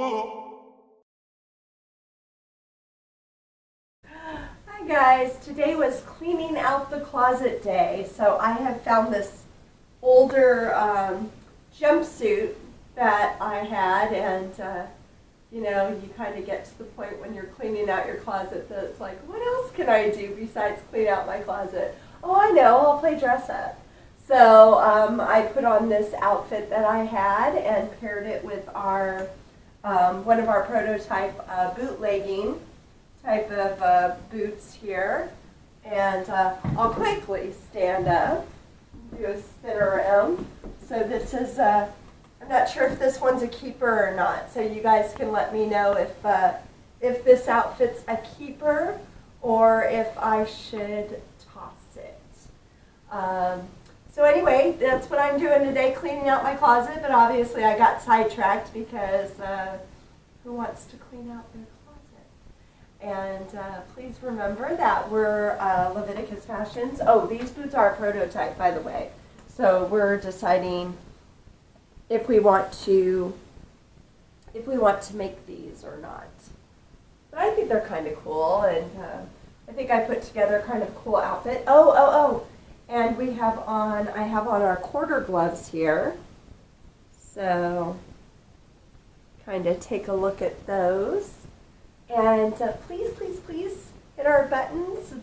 Hi guys, today was cleaning out the closet day, so I have found this older jumpsuit that I had, and you know, you kind of get to the point when you're cleaning out your closet that it's like, what else can I do besides clean out my closet? Oh, I know, I'll play dress up. So I put on this outfit that I had and paired it with our one of our prototype bootlegging type of boots here. And I'll quickly stand up, do a spin around. So this is, I'm not sure if this one's a keeper or not, so you guys can let me know if this outfit's a keeper or if I should toss it. So anyway, that's what I'm doing today, cleaning out my closet, but obviously I got sidetracked because who wants to clean out their closet? And please remember that we're Leviticus Fashions. Oh, these boots are a prototype, by the way. So we're deciding if we want to make these or not. But I think they're kind of cool, and I think I put together kind of a cool outfit. Oh. And I have on our quarter gloves here. So kind of take a look at those. And please hit our buttons,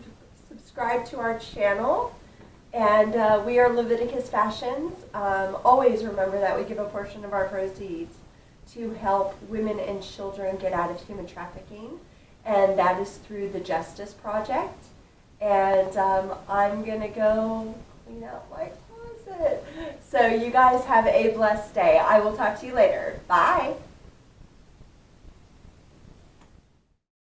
subscribe to our channel. And we are Leviticus Fashions. Always remember that we give a portion of our proceeds to help women and children get out of human trafficking. And that is through the Justice Project. And I'm going to go clean out my closet. So you guys have a blessed day. I will talk to you later. Bye.